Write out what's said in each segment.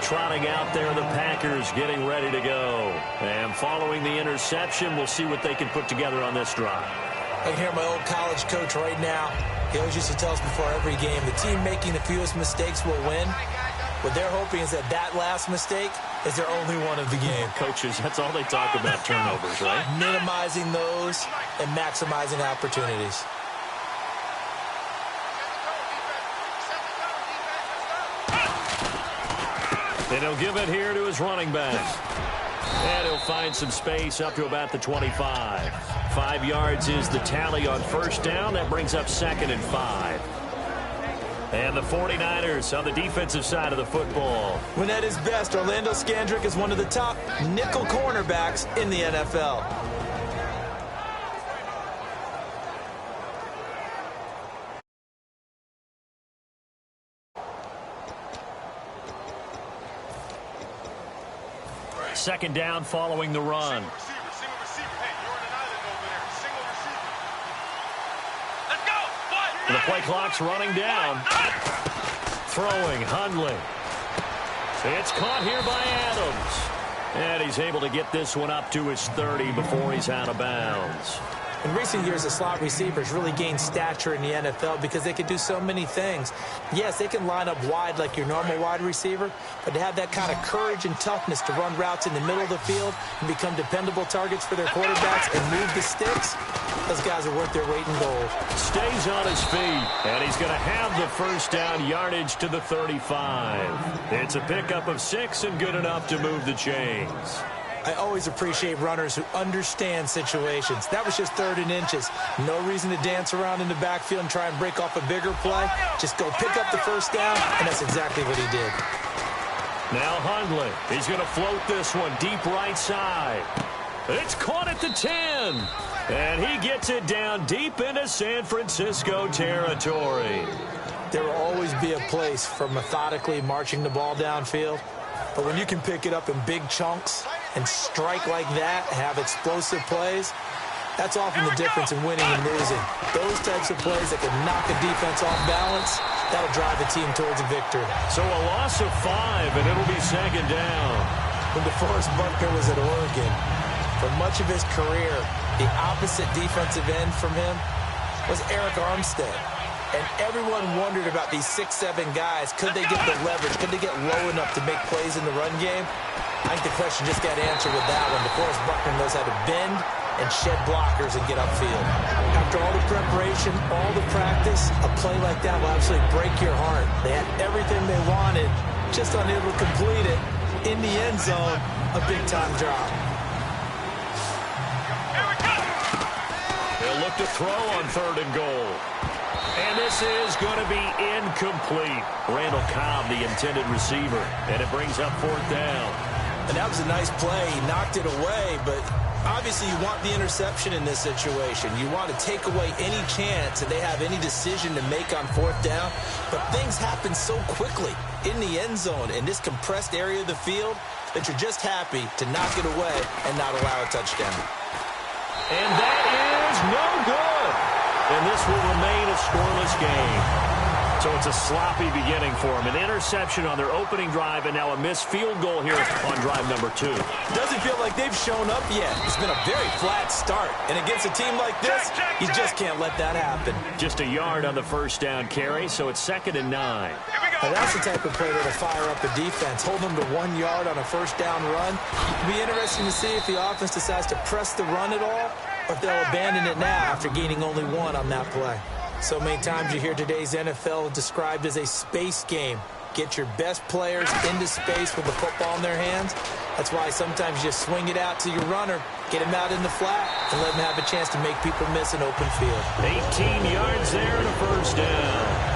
trotting out there, the Packers getting ready to go. And following the interception, we'll see what they can put together on this drive. I can hear my old college coach right now. He always used to tell us before every game, the team making the fewest mistakes will win. What they're hoping is that that last mistake is their only one of the game. Coaches, that's all they talk about, turnovers, right? Minimizing those and maximizing opportunities. And he'll give it here to his running back. And he'll find some space up to about the 25. 5 yards is the tally on first down. That brings up 2nd and 5. And the 49ers on the defensive side of the football. When at his best, Orlando Scandrick is one of the top nickel cornerbacks in the NFL. Second down following the run. Single receiver. Hey, you're on an island over there. Single receiver. Let's go. What? The play clock's running down. Throwing, Hundley. It's caught here by Adams. And he's able to get this one up to his 30 before he's out of bounds. In recent years, the slot receivers really gained stature in the NFL because they can do so many things. Yes, they can line up wide like your normal wide receiver, but to have that kind of courage and toughness to run routes in the middle of the field and become dependable targets for their quarterbacks and move the sticks, those guys are worth their weight in gold. Stays on his feet, and he's going to have the first down yardage to the 35. It's a pickup of 6 and good enough to move the chains. I always appreciate runners who understand situations. That was just 3rd and inches. No reason to dance around in the backfield and try and break off a bigger play. Just go pick up the first down, and that's exactly what he did. Now Hundley. He's going to float this one deep right side. It's caught at the 10. And he gets it down deep into San Francisco territory. There will always be a place for methodically marching the ball downfield. But when you can pick it up in big chunks and strike like that, have explosive plays, that's often the difference in winning and losing. Those types of plays that can knock a defense off balance, that'll drive a team towards a victory. So a loss of 5, and it'll be 2nd down. When DeForest Buckner was at Oregon, for much of his career, the opposite defensive end from him was Eric Armstead. And everyone wondered about these 6'7" guys. Could they get the leverage? Could they get low enough to make plays in the run game? I think the question just got answered with that one. DeForest Buckner knows how to bend and shed blockers and get upfield. After all the preparation, all the practice, a play like that will absolutely break your heart. They had everything they wanted, just unable to complete it. In the end zone, a big-time drop. They'll look to throw on 3rd and goal. And this is going to be incomplete. Randall Cobb, the intended receiver. And it brings up 4th down. And that was a nice play. He knocked it away, but obviously you want the interception in this situation. You want to take away any chance that they have any decision to make on 4th down. But things happen so quickly in the end zone in this compressed area of the field that you're just happy to knock it away and not allow a touchdown. And that is no good. And this will remain a scoreless game. So it's a sloppy beginning for them. An interception on their opening drive, and now a missed field goal here on drive number 2. Doesn't feel like they've shown up yet. It's been a very flat start. And against a team like this, you just can't let that happen. Just a yard on the first down carry, so it's 2nd and 9. Now that's the type of play that'll fire up a defense. Hold them to 1 yard on a first down run. It'll be interesting to see if the offense decides to press the run at all, or if they'll abandon it now after gaining only 1 on that play. So many times you hear today's NFL described as a space game. Get your best players into space with the football in their hands. That's why sometimes you just swing it out to your runner, get him out in the flat, and let him have a chance to make people miss an open field. 18 yards there and a first down.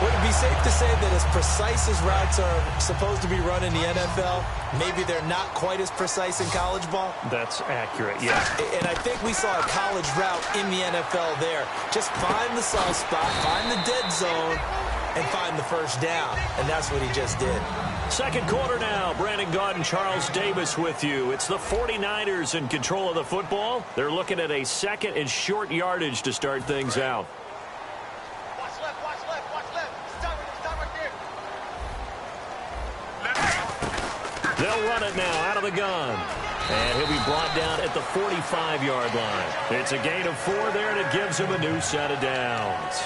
Would it be safe to say that as precise as routes are supposed to be run in the NFL, maybe they're not quite as precise in college ball? That's accurate, yeah. And I think we saw a college route in the NFL there. Just find the soft spot, find the dead zone, and find the first down. And that's what he just did. Second quarter now. Brandon Gaud and Charles Davis with you. It's the 49ers in control of the football. They're looking at a 2nd and short yardage to start things out. Watch left. Stop right there. They'll run it now out of the gun. And he'll be brought down at the 45-yard line. It's a gain of 4 there, and it gives him a new set of downs.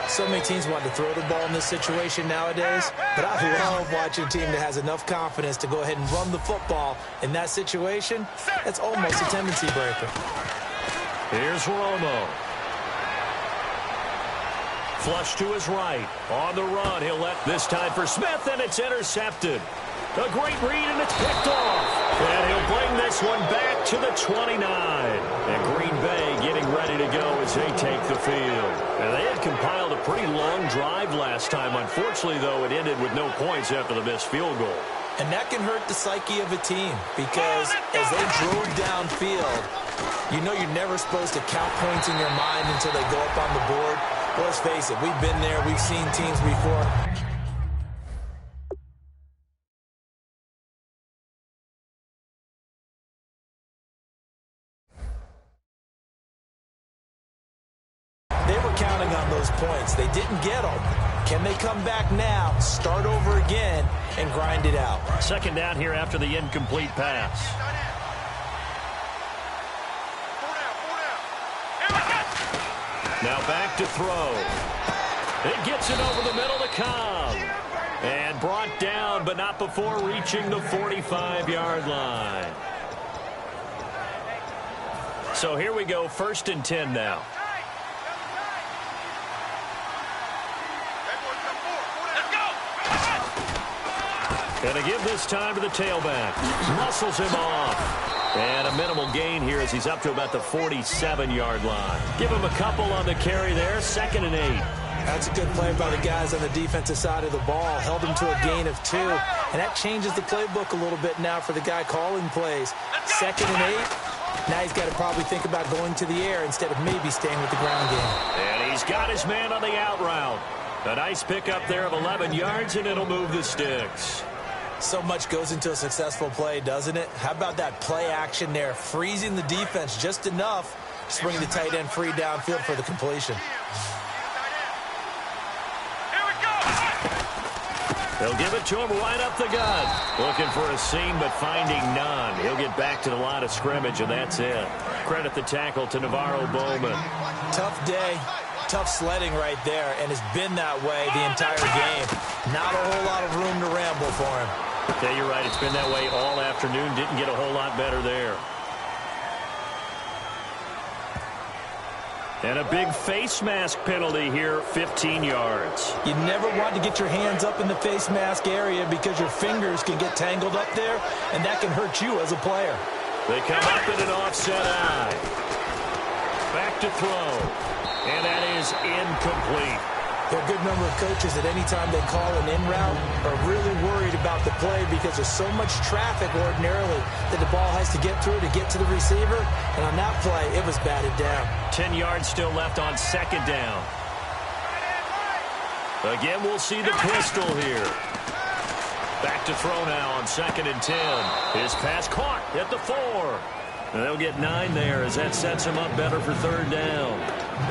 So many teams want to throw the ball in this situation nowadays, but I love watching a team that has enough confidence to go ahead and run the football. In that situation, that's almost a tendency breaker. Here's Romo. Flush to his right. On the run, he'll let this time for Smith, and it's intercepted. A great read, and it's picked off. And he'll bring this one back to the 29. And Green Bay getting ready to go as they take the field. And they had compiled a pretty long drive last time. Unfortunately, though, it ended with no points after the missed field goal. And that can hurt the psyche of a team because as they drove downfield, you know you're never supposed to count points in your mind until they go up on the board. Let's face it, we've been there. We've seen teams before. They were counting on those points. They didn't get them. Can they come back now, start over again, and grind it out? Second down here after the incomplete pass. Now back to throw. It gets it over the middle to Cobb. And brought down, but not before reaching the 45-yard line. So here we go, 1st and 10 now. Gonna give this time to the tailback. Muscles him off. And a minimal gain here as he's up to about the 47-yard line. Give him a couple on the carry there. 2nd and 8. That's a good play by the guys on the defensive side of the ball. Held him to a gain of 2. And that changes the playbook a little bit now for the guy calling plays. 2nd and 8. Now he's got to probably think about going to the air instead of maybe staying with the ground game. And he's got his man on the out route. A nice pickup there of 11 yards, and it'll move the sticks. So much goes into a successful play, doesn't it? How about that play action there? Freezing the defense just enough to bring the tight end free downfield for the completion. They'll give it to him right up the gut. Looking for a seam, but finding none. He'll get back to the line of scrimmage, and that's it. Credit the tackle to Navarro Bowman. Tough day. Tough sledding right there, and it's been that way the entire game. Not a whole lot of room to ramble for him. Yeah, you're right. It's been that way all afternoon. Didn't get a whole lot better there. And a big face mask penalty here, 15 yards. You never want to get your hands up in the face mask area because your fingers can get tangled up there, and that can hurt you as a player. They come up in an offset eye. Back to throw. And that is incomplete. There are a good number of coaches that any time they call an in route are really worried about the play because there's so much traffic ordinarily that the ball has to get through to get to the receiver. And on that play, it was batted down. 10 yards still left on 2nd down. Again, we'll see the pistol here. Back to throw now on 2nd and 10. His pass caught at the 4. And they'll get 9 there as that sets him up better for 3rd down.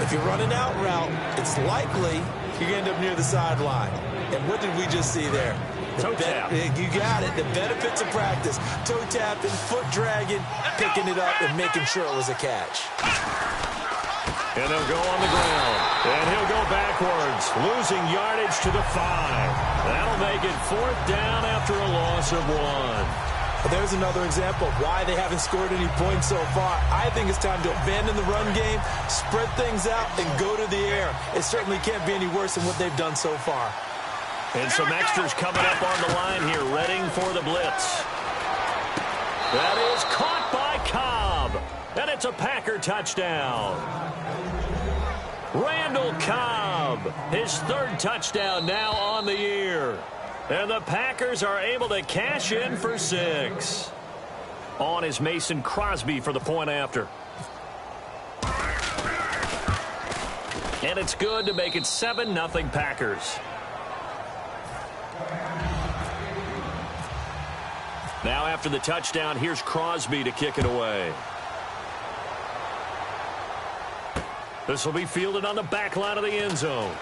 If you're running out route, it's likely you're going to end up near the sideline. And what did we just see there? Toe tap. You got it. The benefits of practice. Toe tapping, foot dragging, picking it up, and making sure it was a catch. And they'll go on the ground. And he'll go backwards, losing yardage to the 5. That'll make it 4th down after a loss of 1. There's another example of why they haven't scored any points so far. I think it's time to abandon the run game, spread things out, and go to the air. It certainly can't be any worse than what they've done so far. And some extras coming up on the line here, readying for the blitz. That is caught by Cobb. And it's a Packer touchdown. Randall Cobb, his 3rd touchdown now on the year. And the Packers are able to cash in for 6. On is Mason Crosby for the point after. And it's good to make it 7-0 Packers. Now after the touchdown, here's Crosby to kick it away. This will be fielded on the back line of the end zone.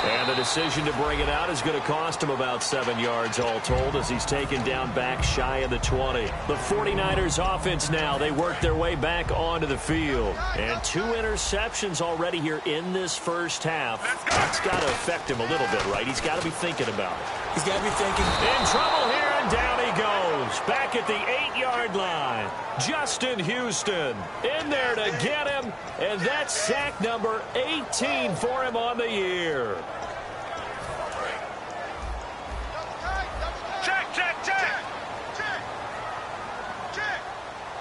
And the decision to bring it out is going to cost him about 7 yards all told as he's taken down back shy of the 20. The 49ers offense now, they work their way back onto the field. And 2 interceptions already here in this first half. It's got to affect him a little bit, right? He's got to be thinking about it. He's got to be thinking. In trouble here, and down he goes. Back at the 8-yard line. Justin Houston in there to get him. And that's sack number 18 for him on the year.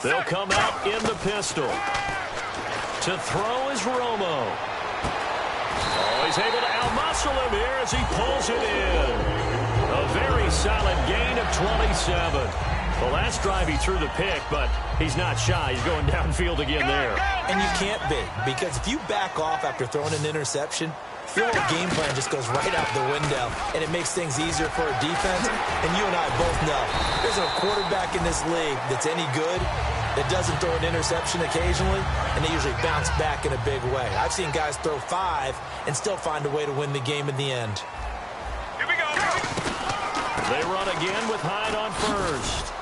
They'll come out in the pistol. To throw is Romo. Oh, he's able to outmuscle him here as he pulls it in. A very solid gain of 27. The last drive he threw the pick, but he's not shy. He's going downfield again there. And you can't be, because if you back off after throwing an interception, your whole game plan just goes right out the window, and it makes things easier for a defense. And you and I both know there's a quarterback in this league that's any good that doesn't throw an interception occasionally, and they usually bounce back in a big way. I've seen guys throw 5 and still find a way to win the game in the end. Here we go. They run again with Hyde on first.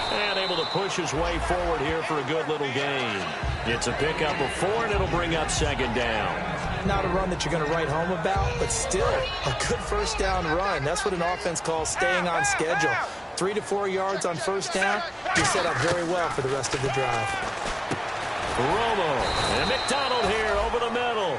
And able to push his way forward here for a good little gain. It's a pickup of 4, and it'll bring up second down. Not a run that you're going to write home about, but still a good first down run. That's what an offense calls staying on schedule. 3 to 4 yards on first down, you're set up very well for the rest of the drive. Romo and McDonald here over the middle.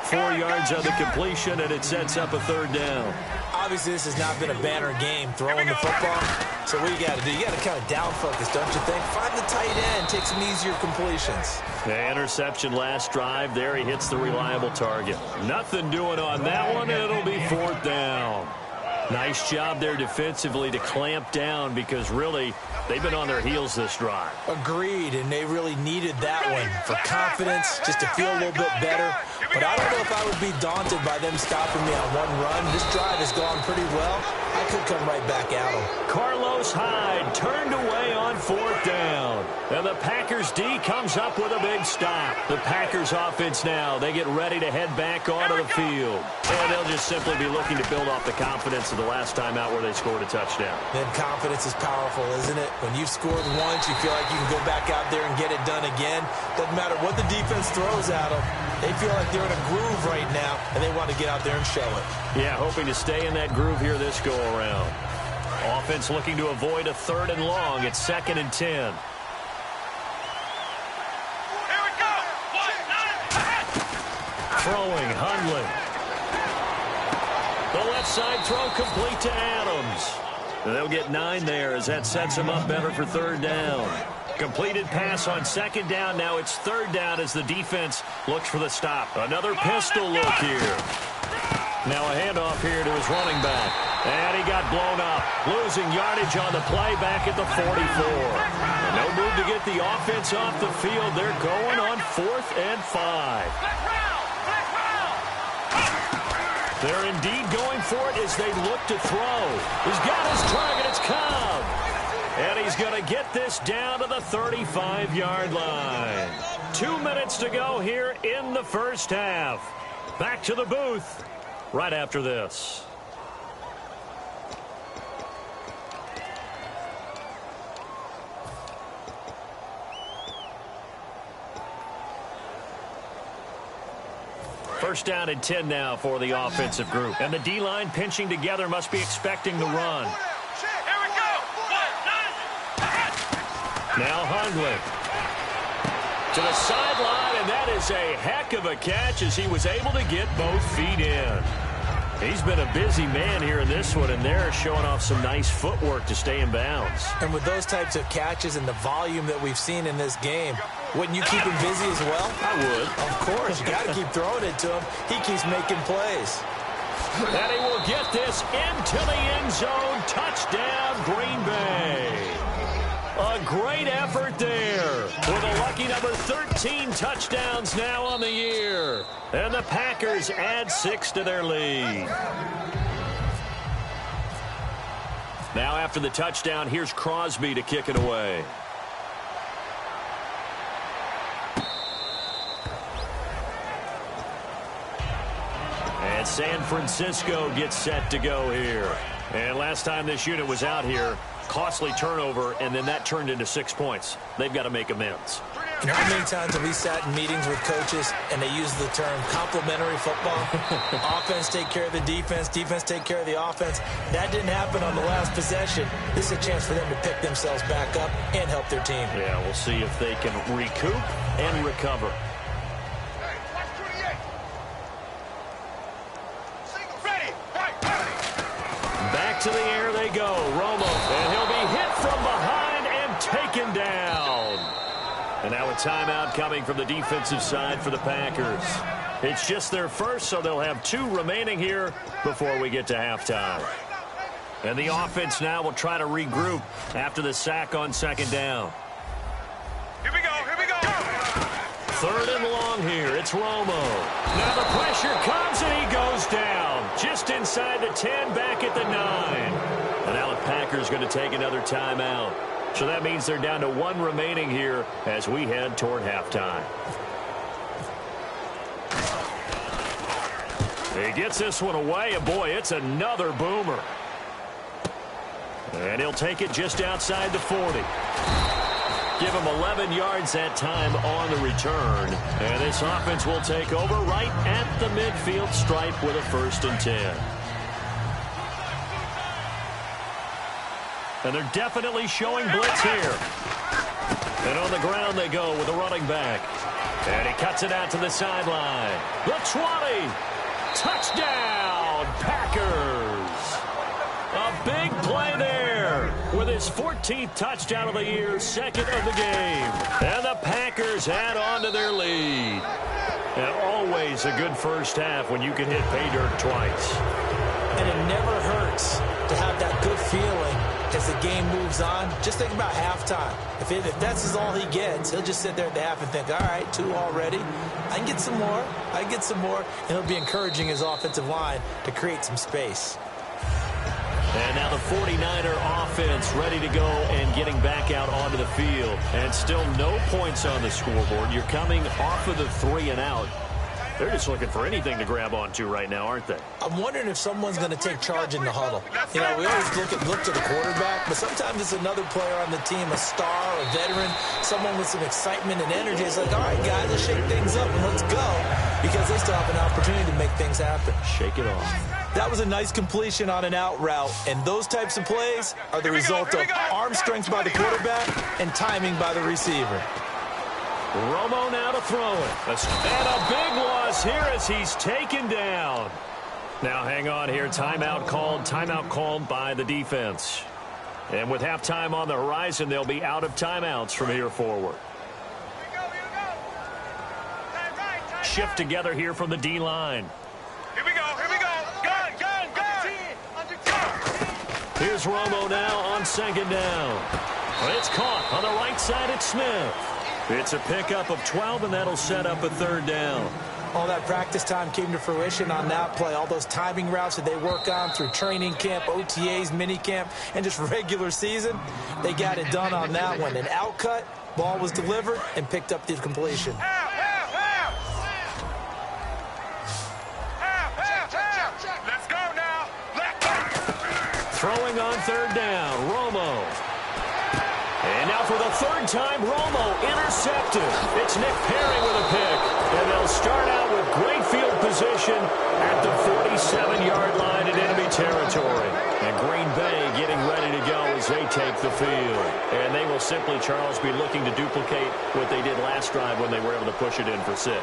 4 yards on the completion, and it sets up a third down. Obviously, this has not been a banner game throwing the football. So what you got to do, you got to kind of down focus, don't you think? Find the tight end, take some easier completions. The interception last drive there. He hits the reliable target. Nothing doing on that one, and it'll be fourth down. Nice job there defensively to clamp down because really they've been on their heels this drive. Agreed, and they really needed that one for confidence, just to feel a little bit better. But I don't know if I would be daunted by them stopping me on one run. This drive has gone pretty well. I could come right back at them. Carlos Hyde turned away on fourth down. And the Packers D comes up with a big stop. The Packers offense now, they get ready to head back onto the field. And they'll just simply be looking to build off the confidence of the last time out where they scored a touchdown. Then confidence is powerful, isn't it? When you've scored once, you feel like you can go back out there and get it done again. Doesn't matter what the defense throws at them. They feel like they're in a groove right now, and they want to get out there and show it. Yeah, hoping to stay in that groove here this go-around. Offense looking to avoid a 3rd and long. It's 2nd and 10. Here we go. Throwing, Hundley. The left side throw complete to Adams. And they'll get 9 there as that sets him up better for 3rd down. Completed pass on 2nd down. Now it's 3rd down as the defense looks for the stop. Another pistol look here. Now a handoff here to his running back. And he got blown up. Losing yardage on the play back at the 44. No move to get the offense off the field. They're going on 4th and 5. They're indeed going for it as they look to throw. He's got his target. It's Cobb. And he's going to get this down to the 35-yard line. 2 minutes to go here in the first half. Back to the booth right after this. First down and 10 now for the offensive group. And the D-line pinching together must be expecting the run. Here we go. Now Hundley to the sideline, and that is a heck of a catch as he was able to get both feet in. He's been a busy man here in this one, and they're showing off some nice footwork to stay in bounds. And with those types of catches and the volume that we've seen in this game, wouldn't you keep him busy as well? I would. Of course. You got to keep throwing it to him. He keeps making plays. And he will get this into the end zone. Touchdown, Green Bay. A great effort there with a lucky number 13 touchdowns now on the year. And the Packers add 6 to their lead. Now after the touchdown, here's Crosby to kick it away. And San Francisco gets set to go here. And last time this unit was out here, costly turnover, and then that turned into 6 points. They've got to make amends. You know how many times have we sat in meetings with coaches and they use the term complementary football? Offense take care of the defense, defense take care of the offense. That didn't happen on the last possession. This is a chance for them to pick themselves back up and help their team. Yeah, we'll see if they can recoup and recover. Back to the air they go. Romo, and he'll be hit from behind and taken down. And now a timeout coming from the defensive side for the Packers. It's just their first, so they'll have 2 remaining here before we get to halftime. And the offense now will try to regroup after the sack on second down. Here we go, here we go. 3rd and long here. It's Romo. Now the pressure comes and he goes down. Just inside the 10, back at the 9. And now the Packers going to take another timeout. So that means they're down to 1 remaining here as we head toward halftime. He gets this one away, and boy, it's another boomer. And he'll take it just outside the 40. Give him 11 yards that time on the return. And this offense will take over right at the midfield stripe with a 1st and 10. And they're definitely showing blitz here. And on the ground they go with the running back. And he cuts it out to the sideline. The 20. Touchdown, Packers. A big play there with his 14th touchdown of the year, 2nd of the game. And the Packers add on to their lead. And always a good first half when you can hit pay dirt twice. And it never hurts to have that good feeling as the game moves on. Just think about halftime. If that's all he gets, he'll just sit there at the half and think, all right, 2 already. I can get some more. I can get some more. And he'll be encouraging his offensive line to create some space. And now the 49er offense ready to go and getting back out onto the field. And still no points on the scoreboard. You're coming off of the 3 and out. They're just looking for anything to grab onto right now, aren't they? I'm wondering if someone's going to take charge in the huddle. You know, we always look to the quarterback, but sometimes it's another player on the team, a star, a veteran, someone with some excitement and energy. It's like, all right, guys, let's shake things up and let's go, because they still have an opportunity to make things happen. Shake it off. That was a nice completion on an out route, and those types of plays are the result of arm strength by the quarterback and timing by the receiver. Romo now to throw it. And a big loss here as he's taken down. Now hang on here. Timeout called by the defense. And with halftime on the horizon, they'll be out of timeouts from here forward. Shift together here from the D-line. Here we go, here we go. Gun. Here's Romo now on 2nd down. It's caught on the right side at Smith. It's a pickup of 12, and that'll set up a 3rd down. All that practice time came to fruition on that play. All those timing routes that they work on through training camp, OTAs, mini camp, and just regular season, they got it done on that one. An out cut, ball was delivered, and picked up the completion. Let's go now. Let's go. Throwing on 3rd down, Romo. And now for the 3rd time, Romo intercepted. It's Nick Perry with a pick. And they'll start out with great field position at the 47-yard line in enemy territory. And Green Bay getting ready to go as they take the field. And they will simply, Charles, be looking to duplicate what they did last drive when they were able to push it in for 6.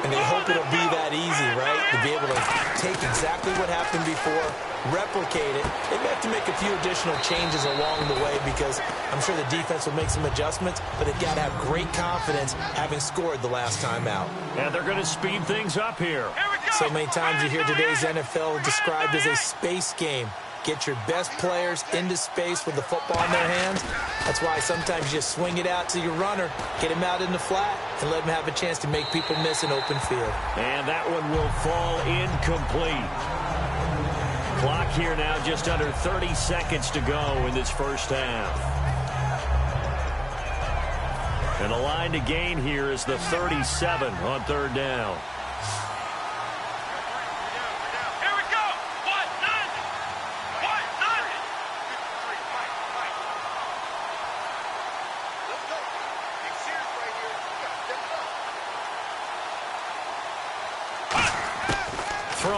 And they hope it'll be that easy, right? To be able to take exactly what happened before, replicate it. They may have to make a few additional changes along the way because I'm sure the defense will make some adjustments, but they've got to have great confidence having scored the last time out. And they're going to speed things up here. So many times you hear today's NFL described as a space game. Get your best players into space with the football in their hands. That's why sometimes you just swing it out to your runner, get him out in the flat, and let him have a chance to make people miss an open field. And that one will fall incomplete. Clock here now just under 30 seconds to go in this first half. And the line to gain here is the 37 on 3rd down.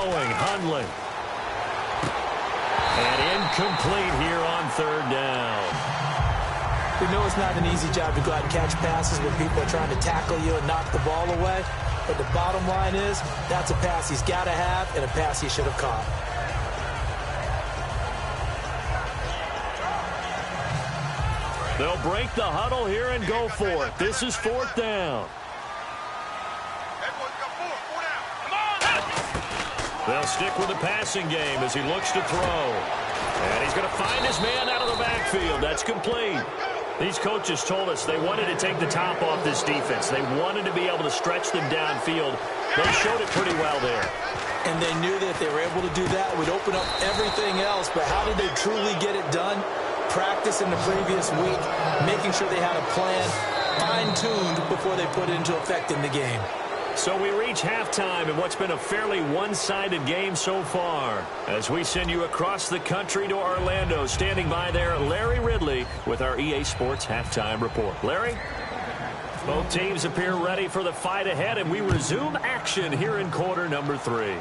throwing, Hundley. And incomplete here on third down. We know it's not an easy job to go out and catch passes when people are trying to tackle you and knock the ball away. But the bottom line is, that's a pass he's got to have and a pass he should have caught. They'll break the huddle here and go for it. This is fourth down. They'll stick with the passing game as he looks to throw. And he's going to find his man out of the backfield. That's complete. These coaches told us they wanted to take the top off this defense. They wanted to be able to stretch them downfield. They showed it pretty well there. And they knew that if they were able to do that, it would open up everything else. But how did they truly get it done? Practice in the previous week, making sure they had a plan, fine-tuned before they put it into effect in the game. So we reach halftime in what's been a fairly one-sided game so far. As we send you across the country to Orlando, standing by there, Larry Ridley with our EA Sports Halftime Report. Larry? Both teams appear ready for the fight ahead, and we resume action here in quarter number 3.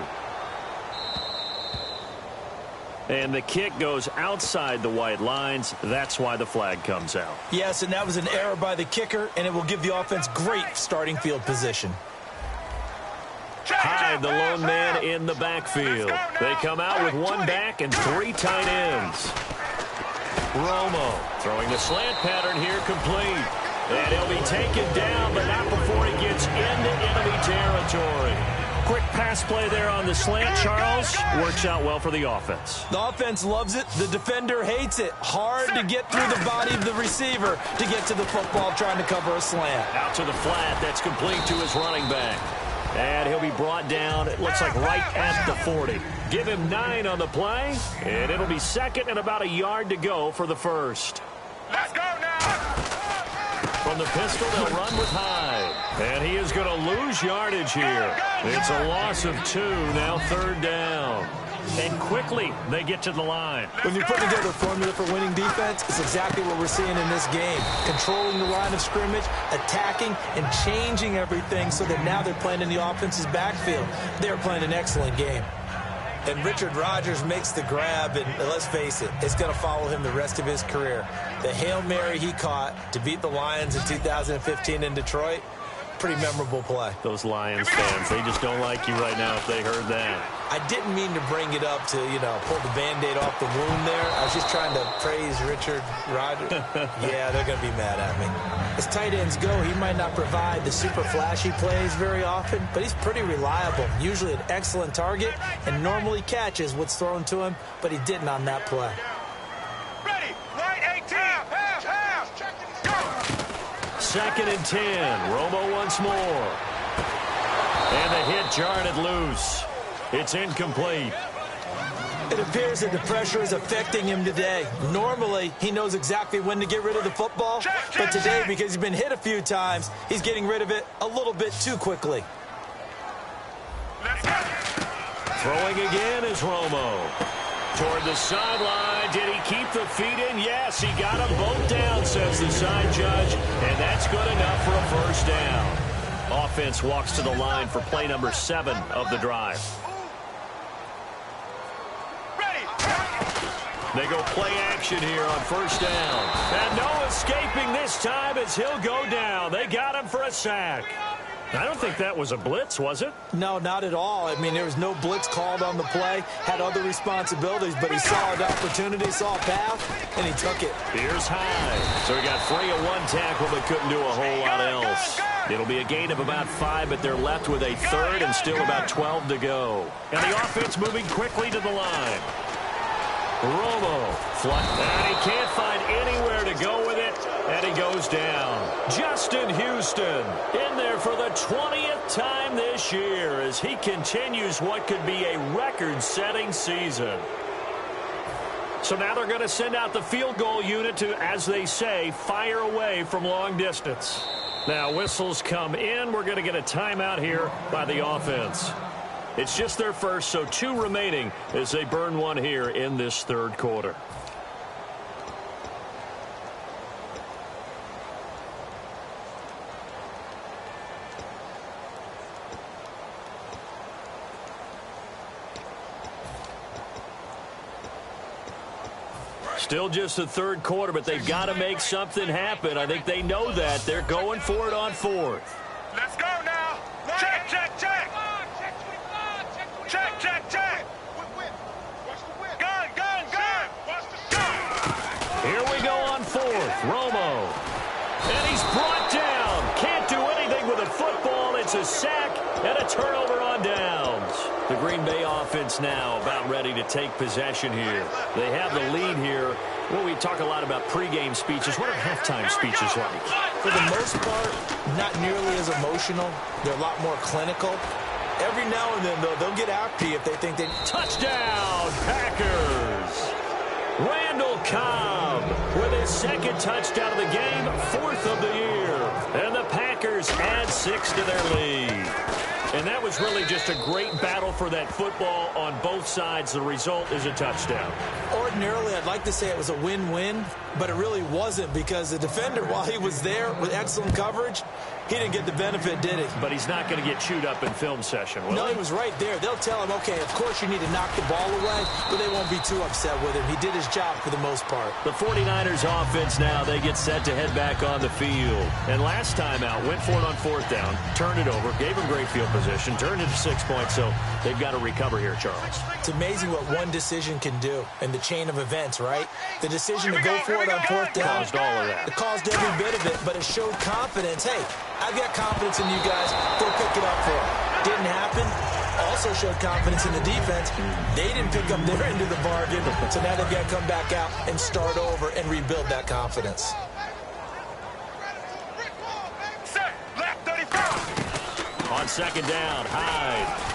And the kick goes outside the white lines. That's why the flag comes out. Yes, and that was an error by the kicker, and it will give the offense great starting field position. Hyde, the lone man in the backfield. They come out with one back and 3 tight ends. Romo throwing the slant pattern here complete. And he'll be taken down, but not before he gets into enemy territory. Quick pass play there on the slant, Charles. Works out well for the offense. The offense loves it. The defender hates it. Hard to get through the body of the receiver to get to the football trying to cover a slant. Out to the flat. That's complete to his running back. And he'll be brought down, it looks like right at the 40. Give him 9 on the play, and it'll be second and about a yard to go for the first. Let's go now. From the pistol, they'll run with Hyde. And he is going to lose yardage here. It's a loss of 2, now third down. And quickly, they get to the line. When you put together a formula for winning defense, it's exactly what we're seeing in this game. Controlling the line of scrimmage, attacking, and changing everything so that now they're playing in the offense's backfield. They're playing an excellent game. And Richard Rodgers makes the grab, and let's face it, it's going to follow him the rest of his career. The Hail Mary he caught to beat the Lions in 2015 in Detroit, pretty memorable play. Those Lions fans, they just don't like you right now if they heard that. I didn't mean to bring it up to, pull the Band-Aid off the wound there. I was just trying to praise Richard Rodgers. Yeah, they're going to be mad at me. As tight ends go, he might not provide the super flashy plays very often, but he's pretty reliable. Usually an excellent target and normally catches what's thrown to him, but he didn't on that play. Ready. Right 18. Pass. Go. Second and 10. Romo once more. And the hit jarred it loose. It's incomplete. It appears that the pressure is affecting him today. Normally, he knows exactly when to get rid of the football, but today, because he's been hit a few times, he's getting rid of it a little bit too quickly. Throwing again is Romo. Toward the sideline. Did he keep the feet in? Yes, he got them both down, says the side judge, and that's good enough for a first down. Offense walks to the line for play number 7 of the drive. They go play action here on first down. And no escaping this time as he'll go down. They got him for a sack. I don't think that was a blitz, was it? No, not at all. I mean, there was no blitz called on the play. Had other responsibilities, but he saw an opportunity, saw a path, and he took it. Here's Hyde. So he got free of one tackle, but couldn't do a whole lot else. It'll be a gain of about 5, but they're left with a third and still about 12 to go. And the offense moving quickly to the line. Romo, and he can't find anywhere to go with it, and he goes down. Justin Houston in there for the 20th time this year as he continues what could be a record-setting season. So now they're going to send out the field goal unit to, as they say, fire away from long distance. Now whistles come in. We're going to get a timeout here by the offense. It's just their first, so 2 remaining as they burn one here in this third quarter. Still just the third quarter, but they've got to make something happen. I think they know that. They're going for it on fourth. Let's go now. Check, check, check. Check, check, check. Gun, gun, gun. Here we go on fourth. Romo. And he's brought down. Can't do anything with a football. It's a sack and a turnover on downs. The Green Bay offense now about ready to take possession here. They have the lead here. Well, we talk a lot about pregame speeches. What are halftime speeches like? For the most part, not nearly as emotional. They're a lot more clinical. Every now and then, though, they'll get after you if they think they... Touchdown, Packers! Randall Cobb with his second touchdown of the game, fourth of the year. And the Packers add 6 to their lead. And that was really just a great battle for that football on both sides. The result is a touchdown. Ordinarily, I'd like to say it was a win-win, but it really wasn't because the defender, while he was there with excellent coverage, he didn't get the benefit, did he? But he's not going to get chewed up in film session, will No, he? he was right there. They'll tell him, okay, of course you need to knock the ball away, but they won't be too upset with him. He did his job for the most part. The 49ers offense now, they get set to head back on the field. And last time out, went for it on fourth down, turned it over, gave him great field position, turned it to 6 points, so they've got to recover here, Charles. It's amazing what one decision can do in the chain of events, right? The decision to go for it on fourth down. Caused all of that. It caused every bit of it, but it showed confidence. Hey, I've got confidence in you guys. Go pick it up for them. Didn't happen. Also showed confidence in the defense. They didn't pick up their end of the bargain, so now they've got to come back out and start over and rebuild that confidence. Left 35. On second down, Hyde.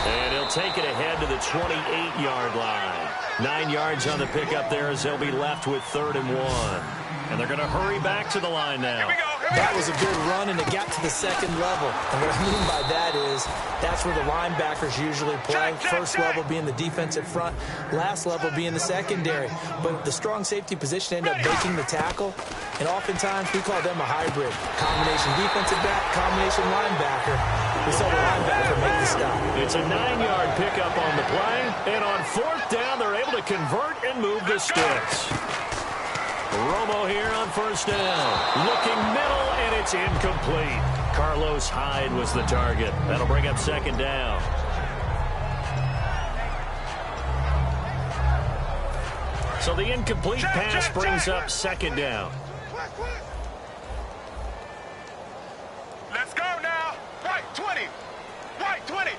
And he'll take it ahead to the 28-yard line. 9 yards on the pickup there as they'll be left with 3rd and 1. And they're going to hurry back to the line now. That was a good run, and it got to the second level. And what I mean by that is that's where the linebackers usually play. First level being the defensive front, last level being the secondary. But the strong safety position ended up making the tackle, and oftentimes we call them a hybrid. Combination defensive back, combination linebacker. We saw the linebacker make the stop. It's a 9-yard pickup on the play, and on fourth down, they're able to convert and move the sticks. Romo here on first down. Looking middle, and it's incomplete. Carlos Hyde was the target. That'll bring up second down. So the incomplete pass brings up second down. Let's go now. White 20. White 20.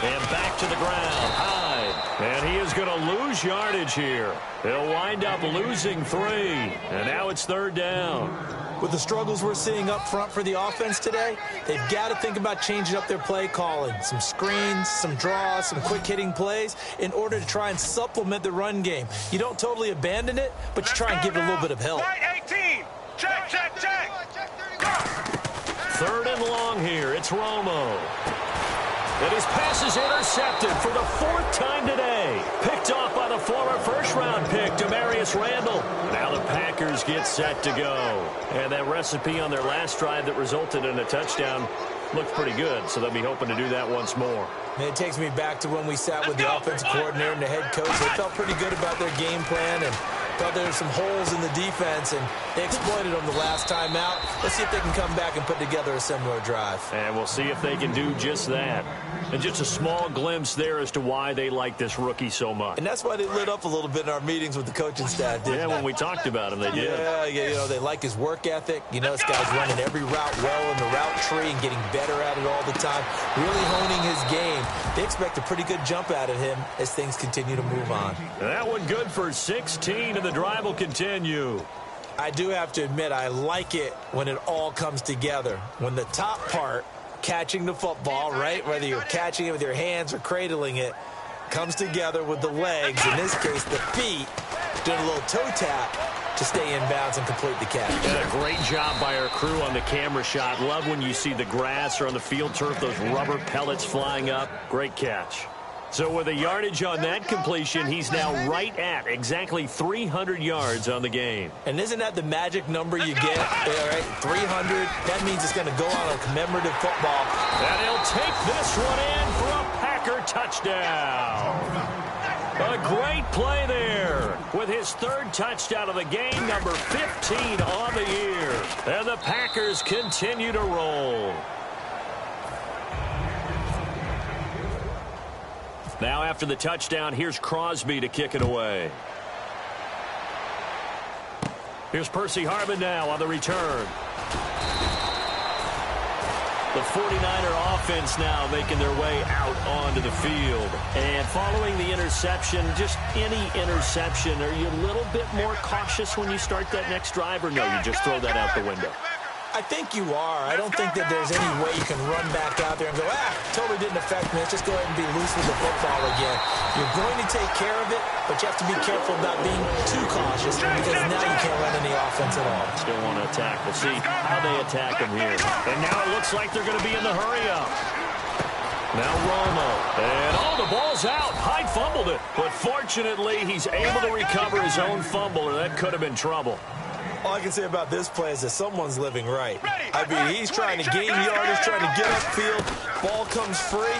And back to the ground. Hyde. And he is going to lose yardage here. He'll wind up losing 3. And now it's third down. With the struggles we're seeing up front for the offense today, they've got to think about changing up their play calling. Some screens, some draws, some quick-hitting plays in order to try and supplement the run game. You don't totally abandon it, but you try and give it a little bit of help. White 18. Check, check, check. 3rd and long here. It's Romo. And his pass is intercepted for the 4th time today. Picked off by the former first-round pick, Demarius Randall. Now the Packers get set to go. And that recipe on their last drive that resulted in a touchdown looks pretty good, so they'll be hoping to do that once more. And it takes me back to when we sat with the offensive coordinator and the head coach. They felt pretty good about their game plan and thought there were some holes in the defense, and they exploited them the last time out. Let's see if they can come back and put together a similar drive. And we'll see if they can do just that. And just a small glimpse there as to why they like this rookie so much. And that's why they lit up a little bit in our meetings with the coaching staff, didn't they? When we talked about him, they did. Yeah, you know, they like his work ethic. You know, this guy's running every route well in the route tree and getting better at it all the time, really honing his game. They expect a pretty good jump out of him as things continue to move on. That one good for 16, and the drive will continue. I do have to admit, I like it when it all comes together. When the top part, catching the football, right, whether you're catching it with your hands or cradling it, comes together with the legs, in this case the feet, doing a little toe tap to stay in bounds and complete the catch. And a great job by our crew on the camera shot. Love when you see the grass or on the field turf, those rubber pellets flying up. Great catch. So with a yardage on that completion, he's now right at exactly 300 yards on the game. And isn't that the magic number you get? Right? 300, that means it's going to go on a commemorative football. And he'll take this one in for a Packer touchdown. A great play there. with his third touchdown of the game, number 15 on the year. And the Packers continue to roll. Now after the touchdown, here's Crosby to kick it away. Here's Percy Harvin now on the return. The 49er offense now making their way out onto the field. And following the interception, just any interception, are you a little bit more cautious when you start that next drive, or no, you just throw that out the window? I think you are. I don't think that there's any way you can run back out there and go, totally didn't affect me. Let's just go ahead and be loose with the football again. You're going to take care of it, but you have to be careful about being too cautious because now you can't run any offense at all. Still want to attack. We'll see how they attack him here. And now it looks like they're going to be in the hurry-up. Now Romo. And, the ball's out. Hyde fumbled it. But fortunately, he's able to recover his own fumble, or that could have been trouble. All I can say about this play is that someone's living right. I mean, he's trying to gain yardage, trying to get upfield. Ball comes free.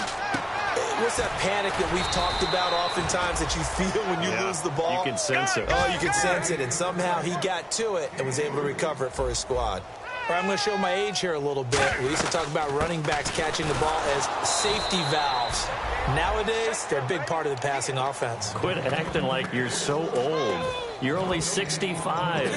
What's that panic that we've talked about oftentimes that you feel when you lose the ball? You can sense it. Oh, you can sense it. And somehow he got to it and was able to recover it for his squad. All right, I'm going to show my age here a little bit. We used to talk about running backs catching the ball as safety valves. Nowadays, they're a big part of the passing offense. Quit acting like you're so old. You're only 65.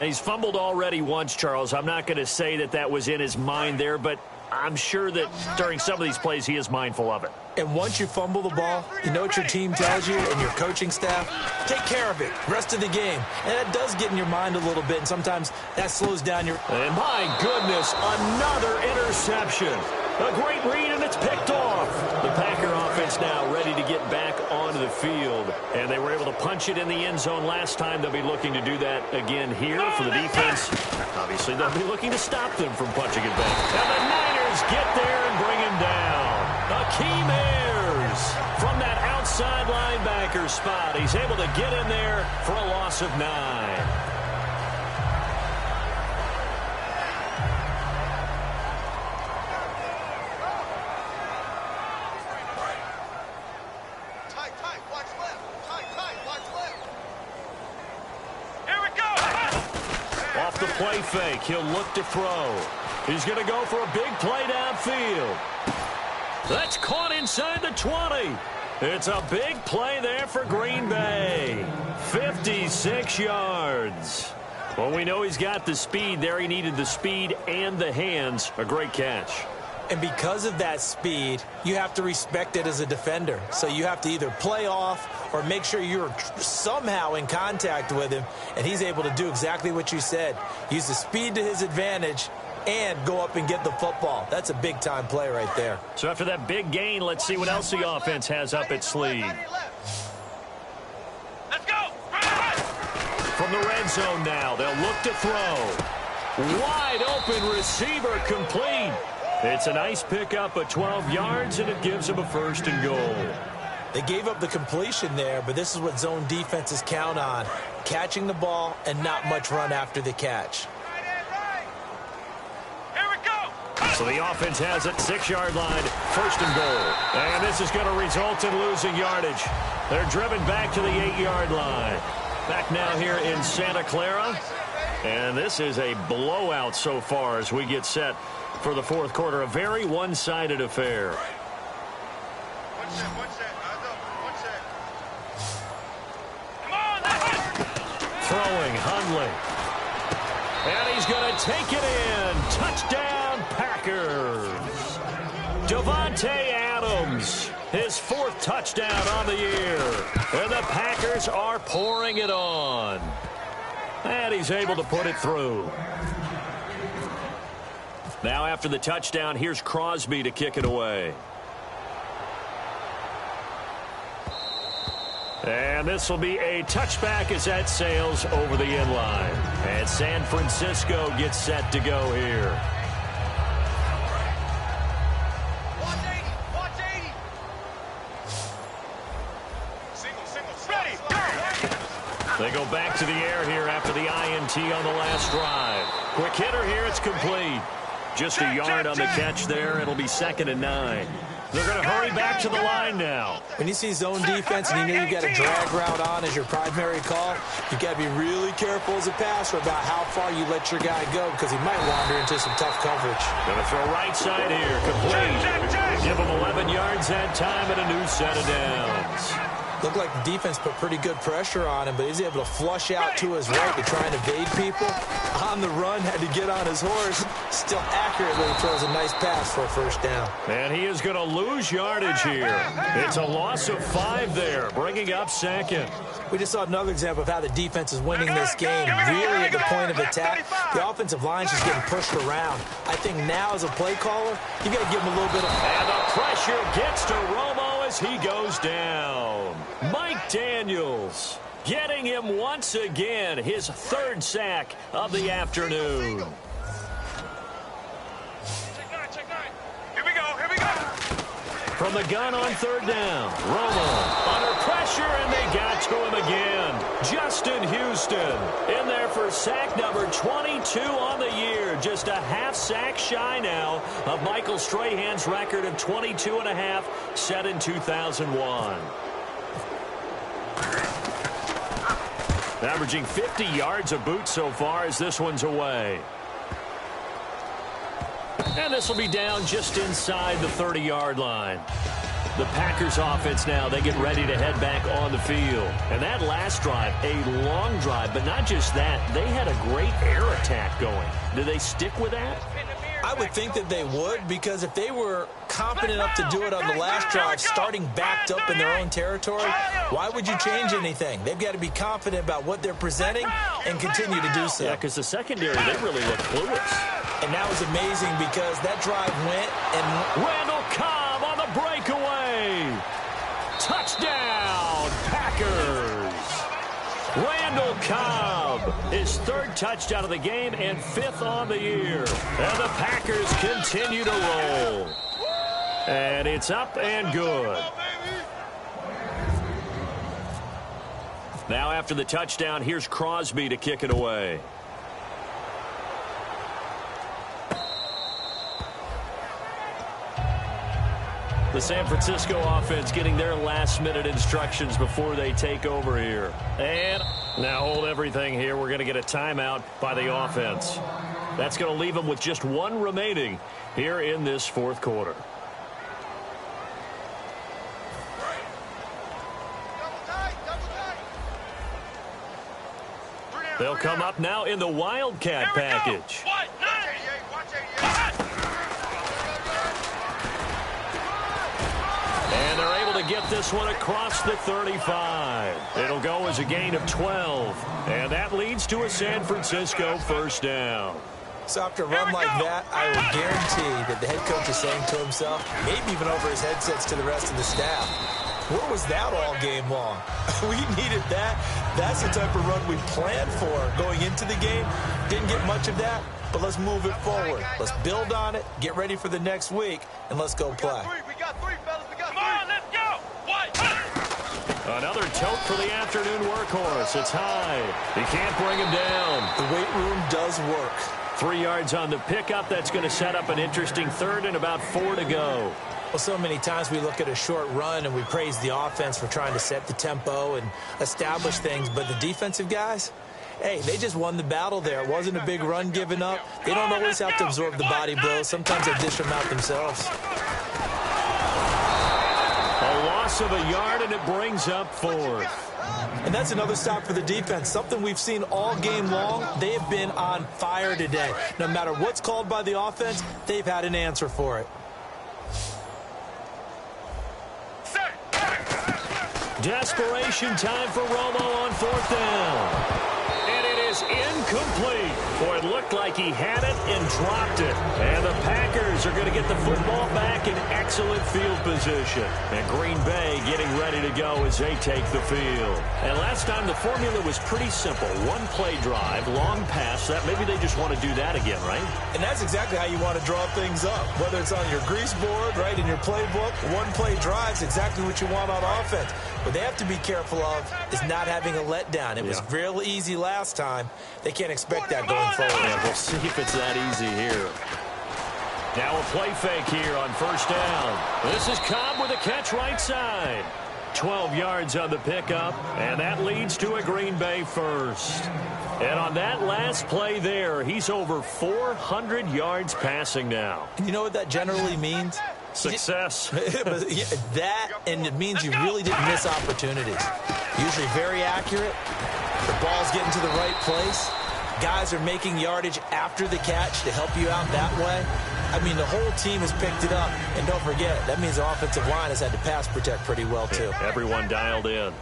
He's fumbled already once, Charles. I'm not going to say that that was in his mind there, but I'm sure that during some of these plays he is mindful of it. And once you fumble the ball, you know what your team tells you and your coaching staff? Take care of it. Rest of the game. And that does get in your mind a little bit, and sometimes that slows down your... And my goodness, another interception. A great read, and it's picked off. The Packer offense now ready to get back onto the field. And they were able to punch it in the end zone last time. They'll be looking to do that again here for the defense. Obviously, they'll be looking to stop them from punching it back. And the Niners get there and bring him down. Akeem Ayers from that outside linebacker spot. He's able to get in there for a loss of 9. Off the play fake, he'll look to throw. He's going to go for a big play downfield. That's caught inside the 20. It's a big play there for Green Bay. 56 yards. Well, we know he's got the speed there. He needed the speed and the hands. A great catch. And because of that speed, you have to respect it as a defender. So you have to either play off or make sure you're somehow in contact with him. And he's able to do exactly what you said. Use the speed to his advantage and go up and get the football. That's a big-time play right there. So after that big gain, let's see what else the offense has up its sleeve. Let's go! From the red zone now, they'll look to throw. Wide open receiver complete. It's a nice pickup of 12 yards, and it gives them a 1st and goal. They gave up the completion there, but this is what zone defenses count on. Catching the ball and not much run after the catch. Here we go! So the offense has it, 6-yard line, 1st and goal. And this is going to result in losing yardage. They're driven back to the 8-yard line. Back now here in Santa Clara. And this is a blowout so far as we get set for the 4th quarter. A very one-sided affair. One set. Come on, Throwing, Hundley. And he's going to take it in. Touchdown, Packers. Davante Adams, his 4th touchdown on the year. And the Packers are pouring it on. And he's able to put it through. Now after the touchdown, here's Crosby to kick it away. And this will be a touchback as that sails over the end line. And San Francisco gets set to go here. Watch 80. Single. Ready, go! They go back to the air here after the INT on the last drive. Quick hitter here, it's complete. Just a yard on the catch there. It'll be 2nd and 9. They're going to hurry back to the line now. When you see zone defense and you know you've got a drag route on as your primary call, you've got to be really careful as a passer about how far you let your guy go because he might wander into some tough coverage. Going to throw right side here. Complete. Give him 11 yards that time and a new set of downs. Looked like the defense put pretty good pressure on him, but he's able to flush out to his right to try and evade people. On the run, had to get on his horse. Still accurately throws a nice pass for a first down. And he is going to lose yardage here. It's a loss of 5 there, bringing up second. We just saw another example of how the defense is winning this game. Really at the point of attack, the offensive line's just getting pushed around. I think now as a play caller, you got to give him a little bit of... And the pressure gets to Romo as he goes down. Mike Daniels getting him once again, his 3rd sack of the afternoon. Here we go. From the gun on 3rd down, Romo under pressure, and they got to him again. Justin Houston in there for sack number 22 on the year. Just a half sack shy now of Michael Strahan's record of 22.5 set in 2001. Averaging 50 yards a boot so far as this one's away. And this will be down just inside the 30-yard line. The Packers offense now, they get ready to head back on the field. And that last drive, a long drive, but not just that, they had a great air attack going. Do they stick with that? I would think that they would, because if they were confident enough to do it on the last drive, starting backed up in their own territory, why would you change anything? They've got to be confident about what they're presenting and continue to do so. Yeah, because the secondary, they really look clueless. And that was amazing because that drive went and... Randall Cobb on the breakaway. Touchdown, Packers. Randall Cobb, his 3rd touchdown of the game and 5th on the year. And the Packers continue to roll. And it's up and good. Now after the touchdown, here's Crosby to kick it away. The San Francisco offense getting their last-minute instructions before they take over here. And now hold everything here. We're going to get a timeout by the offense. That's going to leave them with just 1 remaining here in this 4th quarter. They'll come up now in the Wildcat package. And they're able to get this one across the 35. It'll go as a gain of 12. And that leads to a San Francisco first down. So after a run like that, I will guarantee that the head coach is saying to himself, maybe even over his headsets to the rest of the staff, where was that all game long? We needed that. That's the type of run we planned for going into the game. Didn't get much of that, but let's move it forward. Let's build on it, get ready for the next week, and let's go play. We got 3, fellas. Come on, let's go. Another tote for the afternoon workhorse. It's high. He can't bring him down. The weight room does work. 3 yards on the pickup. That's going to set up an interesting 3rd and about 4 to go. Well, so many times we look at a short run and we praise the offense for trying to set the tempo and establish things, but the defensive guys, hey, they just won the battle there. It wasn't a big run given up. They don't always have to absorb the body blows. Sometimes they dish them out themselves. A loss of a yard, and it brings up 4th. And that's another stop for the defense. Something we've seen all game long. They have been on fire today. No matter what's called by the offense, they've had an answer for it. Desperation time for Romo on 4th down. And it is incomplete. Boy, it looked like he had it and dropped it. And the Packers are going to get the football back in excellent field position. And Green Bay getting ready to go as they take the field. And last time the formula was pretty simple. 1 play drive, long pass. That maybe they just want to do that again, right? And that's exactly how you want to draw things up. Whether it's on your grease board, right, in your playbook, 1 play drive is exactly what you want on offense. What they have to be careful of is not having a letdown. It was real easy last time. They can't expect that going forward. Yeah, we'll see if it's that easy here. Now a play fake here on first down. This is Cobb with a catch right side. 12 yards on the pickup, and that leads to a Green Bay first. And on that last play there, he's over 400 yards passing now. You know what that generally means? Success. That, and it means you really didn't miss opportunities. Usually very accurate. The ball's getting to the right place. Guys are making yardage after the catch to help you out that way. I mean, the whole team has picked it up. And don't forget, that means the offensive line has had to pass protect pretty well, too. Yeah, everyone dialed in.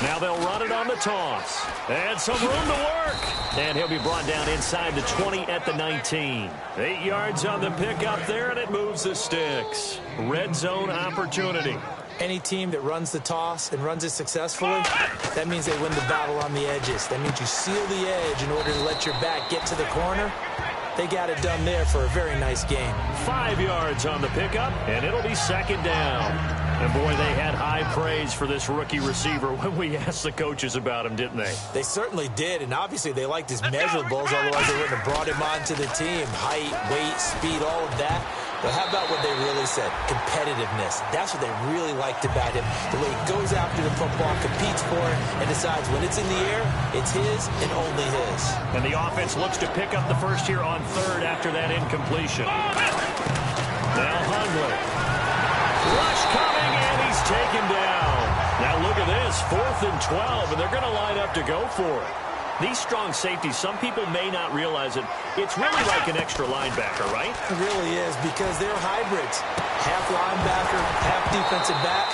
Now they'll run it on the toss. And some room to work. And he'll be brought down inside the 20 at the 19. 8 yards on the pickup there, and it moves the sticks. Red zone opportunity. Any team that runs the toss and runs it successfully, that means they win the battle on the edges. That means you seal the edge in order to let your back get to the corner. They got it done there for a very nice game. 5 yards on the pickup, and it'll be second down. And, boy, they had high praise for this rookie receiver when we asked the coaches about him, didn't they? They certainly did, and obviously they liked his measurables, otherwise they wouldn't have brought him onto the team. Height, weight, speed, all of that. But how about what they really said? Competitiveness. That's what they really liked about him. The way he goes after the football, competes for it, and decides when it's in the air, it's his and only his. And the offense looks to pick up the first here on third after that incompletion. Now Hundley. Rush coming, and he's taken down. Now look at this, 4th and 12, and they're going to line up to go for it. These strong safeties, some people may not realize it. It's really like an extra linebacker, right? It really is, because they're hybrids. Half linebacker, half defensive back.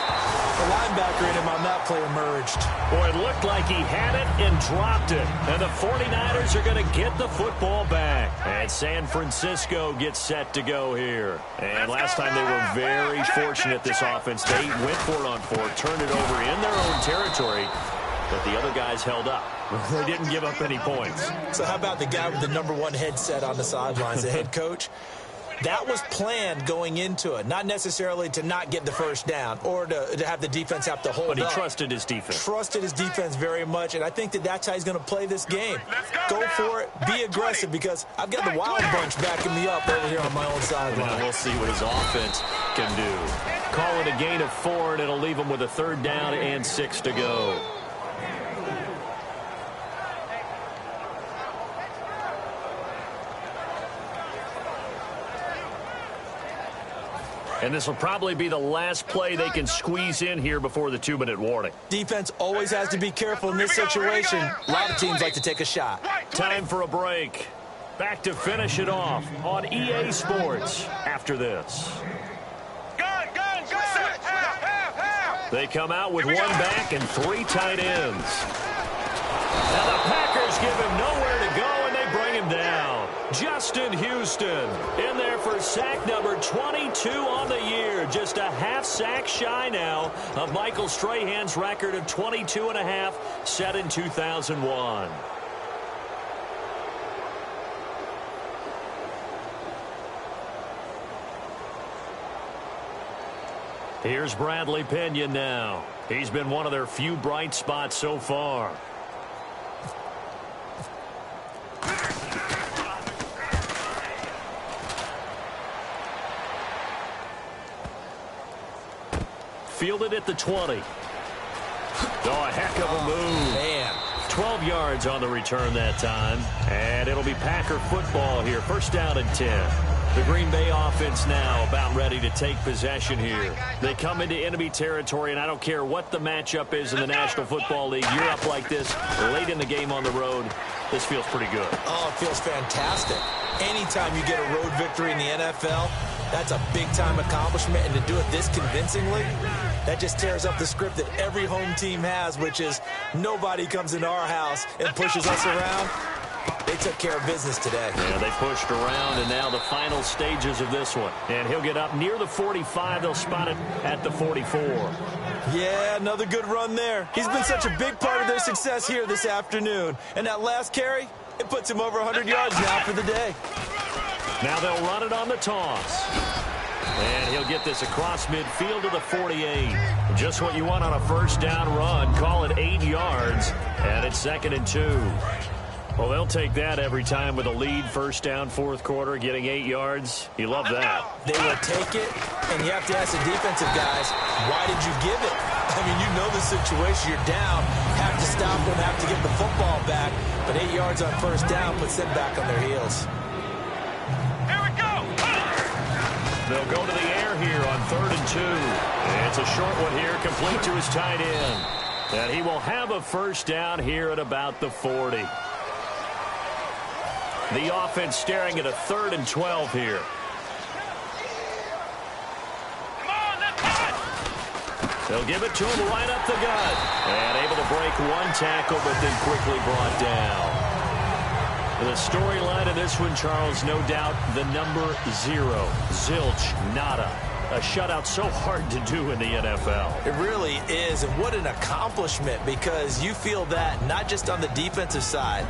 The linebacker in him on that play emerged. Boy, it looked like he had it and dropped it. And the 49ers are going to get the football back. And San Francisco gets set to go here. And last time they were very fortunate, this offense. They went for it on 4, turned it over in their own territory. But the other guys held up. They didn't give up any points. So how about the guy with the #1 headset on the sidelines, the head coach? That was planned going into it, not necessarily to not get the first down or to have the defense have to hold up. But he trusted his defense. Trusted his defense very much, and I think that's how he's going to play this game. Go for it, be aggressive, because I've got the wild bunch backing me up over here on my own sideline. We'll see what his offense can do. Call it a gain of 4, and it'll leave him with a 3rd down and 6 to go. And this will probably be the last play they can squeeze in here before the 2-minute warning. Defense always has to be careful in this situation. A lot of teams like to take a shot. Time for a break. Back to finish it off on EA Sports after this. They come out with 1 back and 3 tight ends. Now the Packers give him nowhere to go, and they bring him down. Justin Houston in there for sack number 22 on the year. Just a half sack shy now of Michael Strahan's record of 22.5 set in 2001. Here's Bradley Pinion now. He's been one of their few bright spots so far. Fielded at the 20. Oh, a heck of a move. Man. 12 yards on the return that time. And it'll be Packer football here. 1st down and 10. The Green Bay offense now about ready to take possession here. They come into enemy territory, and I don't care what the matchup is in the National Football League. You're up like this late in the game on the road. This feels pretty good. Oh, it feels fantastic. Anytime you get a road victory in the NFL, that's a big-time accomplishment, and to do it this convincingly, that just tears up the script that every home team has, which is nobody comes into our house and pushes us around. They took care of business today. Yeah, they pushed around, and now the final stages of this one. And he'll get up near the 45. They'll spot it at the 44. Yeah, another good run there. He's been such a big part of their success here this afternoon. And that last carry, it puts him over 100 yards now for the day. Now they'll run it on the toss. And he'll get this across midfield to the 48. Just what you want on a 1st down run. Call it 8 yards. And it's 2nd and 2. Well, they'll take that every time with a lead, first down, fourth quarter, getting 8 yards. You love that. They will take it, and you have to ask the defensive guys, why did you give it? I mean, you know the situation. You're down, have to stop them, have to get the football back, but 8 yards on first down puts them back on their heels. Here we go. They'll go to the air here on 3rd and 2. It's a short one here, complete to his tight end. And he will have a first down here at about the 40. The offense staring at a 3rd and 12 here. Come on, let's go. They'll give it to him right up the gut. And able to break one tackle, but then quickly brought down. The storyline of this one, Charles, no doubt the number 0. Zilch, nada. A shutout so hard to do in the NFL. It really is, and what an accomplishment, because you feel that not just on the defensive side,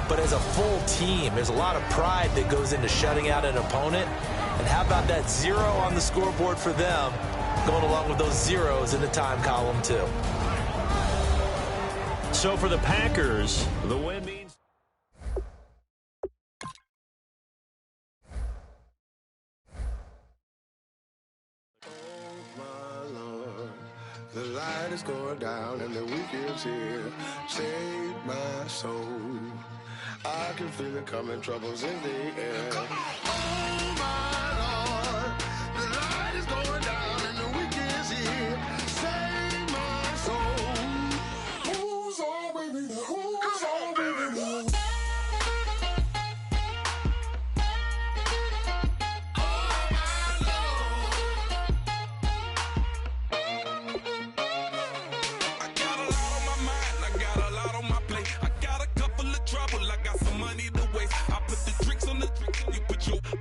but as a full team. There's a lot of pride that goes into shutting out an opponent. And how about that 0 on the scoreboard for them, going along with those zeros in the time column, too. So for the Packers, the win means... The light is going down and the week is here. Save my soul. I can feel it coming, troubles in the air. Oh my Lord, the light is going down and the week is here. Save my soul. Who's all with me? Who's all with me?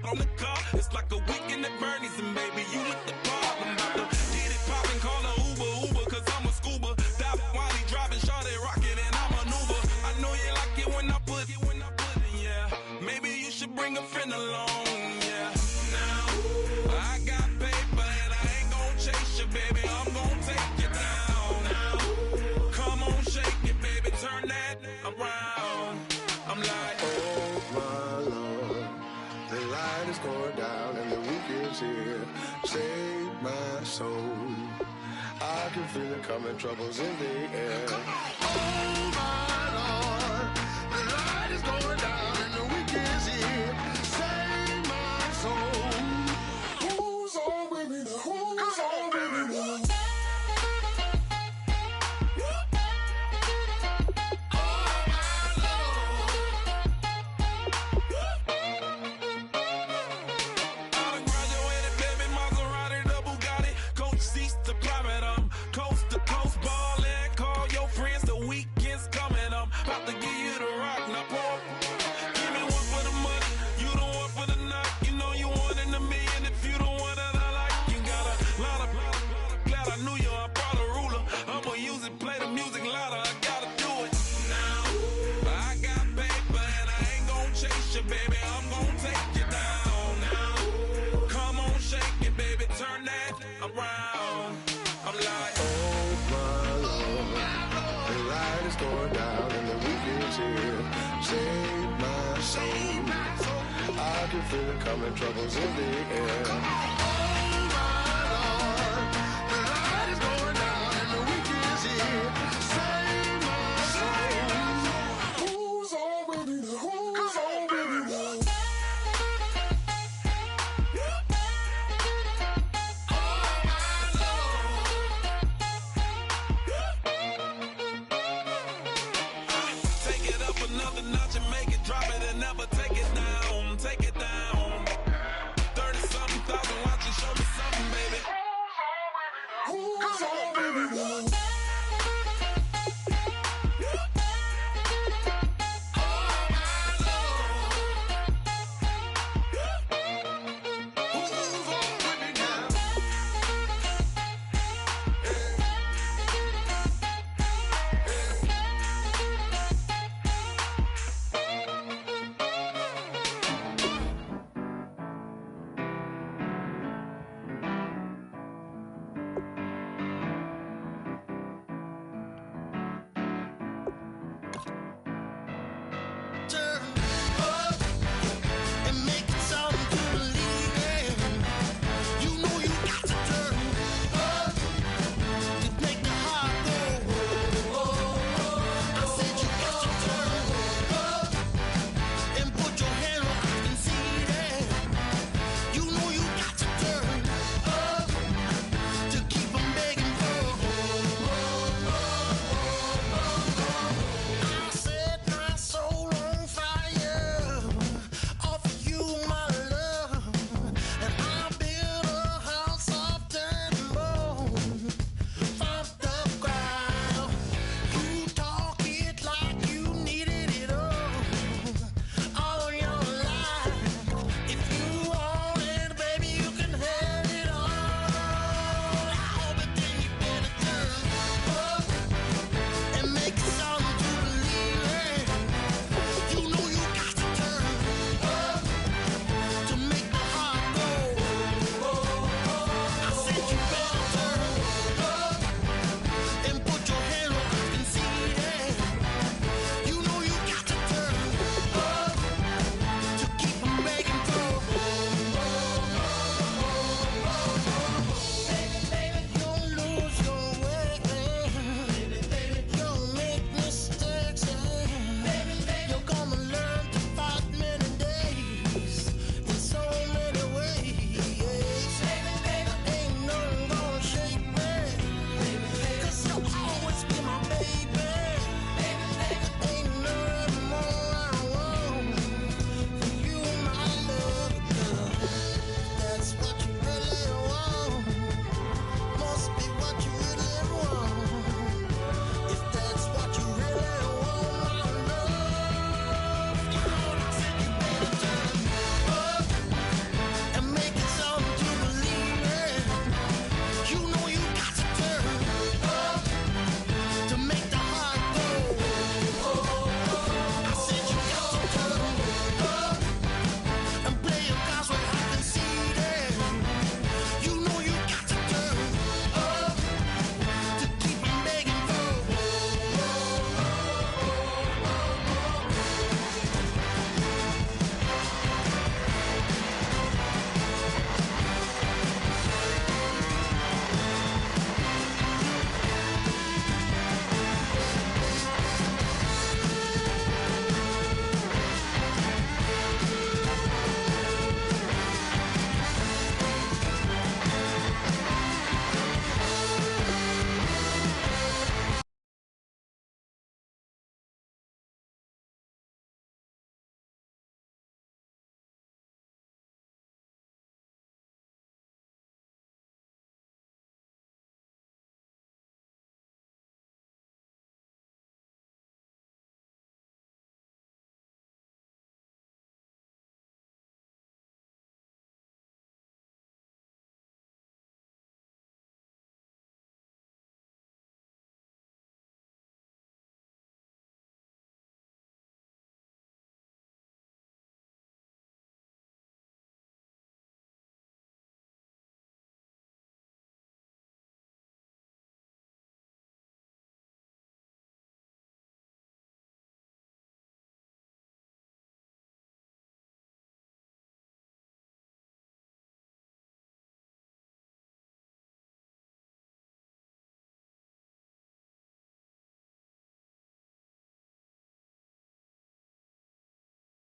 On the car, it's like a weekend at Bernie's, and baby, you look the part. I'm about to get it poppin', call a Uber, cause I'm a scuba. Dive while he driving, shawty rockin', and I maneuver. I know you like it when I put it, yeah. Maybe you should bring a friend along, yeah. Now, I got paper, and I ain't gon' chase you, baby. I'm gon' take you down. Now, come on, shake it, baby, turn that around. I'm like, oh my Lord. The light is going down and the week is here. Save my soul. I can feel it coming, troubles in the air. Oh my Lord, the light is going down and the week is here. Save my soul. Who's all with me? Who's all with me? baby, I'm gonna take you down now. Come on, shake it, baby, turn that around. I'm like, oh my Lord, the light is going down and the week is here. Save my soul. I can feel it coming, troubles in the air.